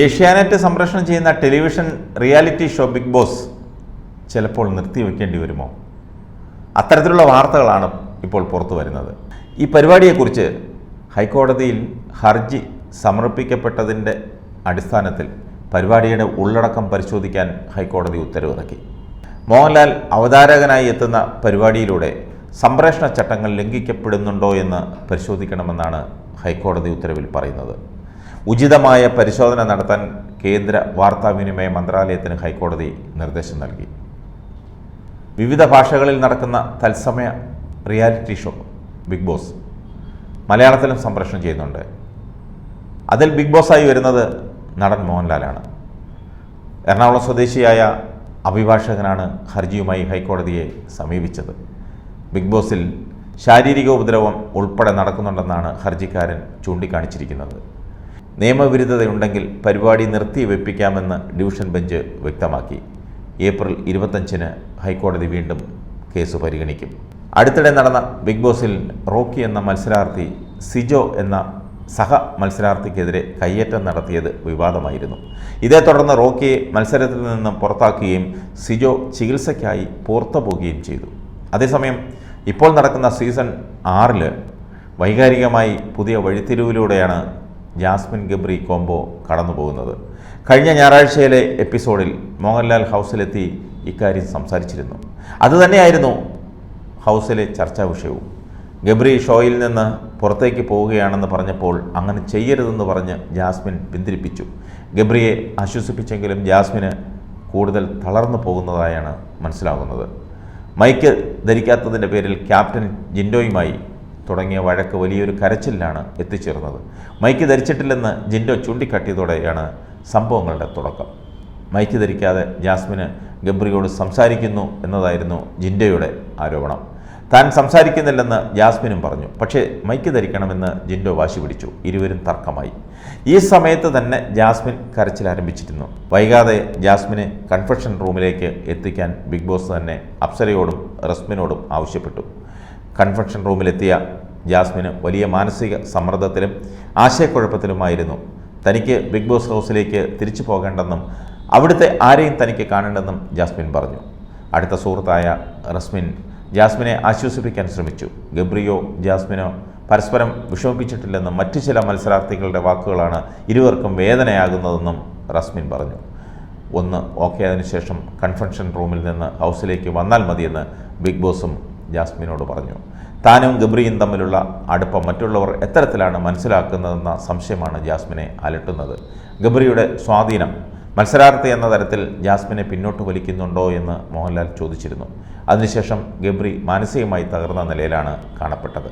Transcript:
ഏഷ്യാനെറ്റ് സംപ്രേഷണം ചെയ്യുന്ന television reality show Bigg Boss ചിലപ്പോൾ നിർത്തിവെക്കേണ്ടി വരുമോ? അത്തരത്തിലുള്ള വാർത്തകളാണ് ഇപ്പോൾ പുറത്തു വരുന്നത്. ഈ പരിപാടിയെക്കുറിച്ച് ഹൈക്കോടതിയിൽ ഹർജി സമർപ്പിക്കപ്പെട്ടതിൻ്റെ അടിസ്ഥാനത്തിൽ പരിപാടിയുടെ ഉള്ളടക്കം പരിശോധിക്കാൻ ഹൈക്കോടതി ഉത്തരവിറക്കി. മോഹൻലാൽ അവതാരകനായി എത്തുന്ന പരിപാടിയിലൂടെ സംപ്രേഷണ ചട്ടങ്ങൾ ലംഘിക്കപ്പെടുന്നുണ്ടോ എന്ന് പരിശോധിക്കണമെന്നാണ് ഹൈക്കോടതി ഉത്തരവിൽ പറയുന്നത്. ഉചിതമായ പരിശോധന നടത്താൻ കേന്ദ്ര വാർത്താവിനിമയ മന്ത്രാലയത്തിന് ഹൈക്കോടതി നിർദ്ദേശം നൽകി. വിവിധ ഭാഷകളിൽ നടക്കുന്ന തത്സമയ റിയാലിറ്റി ഷോ ബിഗ് ബോസ് മലയാളത്തിലും സംപ്രേഷണം ചെയ്യുന്നുണ്ട്. അതിൽ ബിഗ് ബോസായി വരുന്നത് നടൻ മോഹൻലാലാണ്. എറണാകുളം സ്വദേശിയായ അഭിഭാഷകനാണ് ഹർജിയുമായി ഹൈക്കോടതിയെ സമീപിച്ചത്. ബിഗ് ബോസിൽ ശാരീരിക ഉപദ്രവം ഉൾപ്പെടെ നടക്കുന്നുണ്ടെന്നാണ് ഹർജിക്കാരൻ ചൂണ്ടിക്കാണിച്ചിരിക്കുന്നത്. നിയമവിരുദ്ധതയുണ്ടെങ്കിൽ പരിപാടി നിർത്തിവെപ്പിക്കാമെന്ന് ഡിവിഷൻ ബെഞ്ച് വ്യക്തമാക്കി. ഏപ്രിൽ 25-ന് ഹൈക്കോടതി വീണ്ടും കേസ് പരിഗണിക്കും. അടുത്തിടെ നടന്ന ബിഗ് ബോസിൽ റോക്കി എന്ന മത്സരാർത്ഥി സിജോ എന്ന സഹ മത്സരാർത്ഥിക്കെതിരെ കയ്യേറ്റം നടത്തിയത് വിവാദമായിരുന്നു. ഇതേ തുടർന്ന് റോക്കിയെ മത്സരത്തിൽ നിന്നും പുറത്താക്കുകയും സിജോ ചികിത്സയ്ക്കായി പുറത്തു പോവുകയും ചെയ്തു. അതേസമയം ഇപ്പോൾ നടക്കുന്ന സീസൺ 6 വൈകാരികമായി പുതിയ വഴിത്തിരിവിലൂടെയാണ് ജാസ്മിൻ ഗബ്രി കോംബോ കടന്നു പോകുന്നത്. കഴിഞ്ഞ ഞായറാഴ്ചയിലെ എപ്പിസോഡിൽ മോഹൻലാൽ ഹൗസിലെത്തി ഇക്കാര്യം സംസാരിച്ചിരുന്നു. അതുതന്നെയായിരുന്നു ഹൗസിലെ ചർച്ചാ വിഷയവും. ഗബ്രി ഷോയിൽ നിന്ന് പുറത്തേക്ക് പോവുകയാണെന്ന് പറഞ്ഞപ്പോൾ അങ്ങനെ ചെയ്യരുതെന്ന് പറഞ്ഞ് ജാസ്മിൻ പിന്തിരിപ്പിച്ചു. ഗബ്രിയെ ആശ്വസിപ്പിച്ചെങ്കിലും ജാസ്മിന് കൂടുതൽ തളർന്നു പോകുന്നതായാണ് മനസ്സിലാകുന്നത്. മൈക്ക് ധരിക്കാത്തതിൻ്റെ പേരിൽ ക്യാപ്റ്റൻ ജിൻഡോയുമായി തുടങ്ങിയ വഴക്ക് വലിയൊരു കരച്ചിലാണ് എത്തിച്ചേർന്നത്. മൈക്ക് ധരിച്ചിട്ടില്ലെന്ന് ജിൻഡോ ചൂണ്ടിക്കാട്ടിയതോടെയാണ് സംഭവങ്ങളുടെ തുടക്കം. മൈക്ക് ധരിക്കാതെ ജാസ്മിന് ഗബ്രിയോട് സംസാരിക്കുന്നു എന്നതായിരുന്നു ജിൻഡോയുടെ ആരോപണം. താൻ സംസാരിക്കുന്നില്ലെന്ന് ജാസ്മിനും പറഞ്ഞു. പക്ഷേ മൈക്ക് ധരിക്കണമെന്ന് ജിൻഡോ വാശി പിടിച്ചു. ഇരുവരും തർക്കമായി. ഈ സമയത്ത് തന്നെ ജാസ്മിൻ കരച്ചിൽ ആരംഭിച്ചിരുന്നു. വൈകാതെ ജാസ്മിനെ കൺഫെഷൻ റൂമിലേക്ക് എത്തിക്കാൻ ബിഗ് ബോസ് തന്നെ അപ്സരയോടും റസ്മിനോടും ആവശ്യപ്പെട്ടു. കൺഫെഷൻ റൂമിലെത്തിയ ജാസ്മിന് വലിയ മാനസിക സമ്മർദ്ദത്തിലും ആശയക്കുഴപ്പത്തിലുമായിരുന്നു. തനിക്ക് ബിഗ് ബോസ് ഹൗസിലേക്ക് തിരിച്ചു പോകേണ്ടെന്നും അവിടുത്തെ ആരെയും തനിക്ക് കാണേണ്ടെന്നും ജാസ്മിൻ പറഞ്ഞു. അടുത്ത സുഹൃത്തായ റസ്മിൻ ജാസ്മിനെ ആശ്വസിപ്പിക്കാൻ ശ്രമിച്ചു. ഗബ്രിയോ ജാസ്മിനോ പരസ്പരം വിഷമിപ്പിച്ചിട്ടില്ലെന്നും മറ്റു ചില മത്സരാർത്ഥികളുടെ വാക്കുകളാണ് ഇരുവർക്കും വേദനയാകുന്നതെന്നും റസ്മിൻ പറഞ്ഞു. ഒന്ന് ഓക്കെ അതിനുശേഷം കൺഫെഷൻ റൂമിൽ നിന്ന് ഹൗസിലേക്ക് വന്നാൽ മതിയെന്ന് ബിഗ് ബോസും ജാസ്മിനോട് പറഞ്ഞു. താനും ഗബ്രിയും തമ്മിലുള്ള അടുപ്പം മറ്റുള്ളവർ എത്തരത്തിലാണ് മനസ്സിലാക്കുന്നതെന്ന സംശയമാണ് ജാസ്മിനെ അലട്ടുന്നത്. ഗബ്രിയുടെ സ്വാധീനം മത്സരാർത്ഥി എന്ന തരത്തിൽ ജാസ്മിനെ പിന്നോട്ട് വലിക്കുന്നുണ്ടോ എന്ന് മോഹൻലാൽ ചോദിച്ചിരുന്നു. അതിനുശേഷം ഗബ്രി മാനസികമായി തകർന്ന നിലയിലാണ് കാണപ്പെട്ടത്.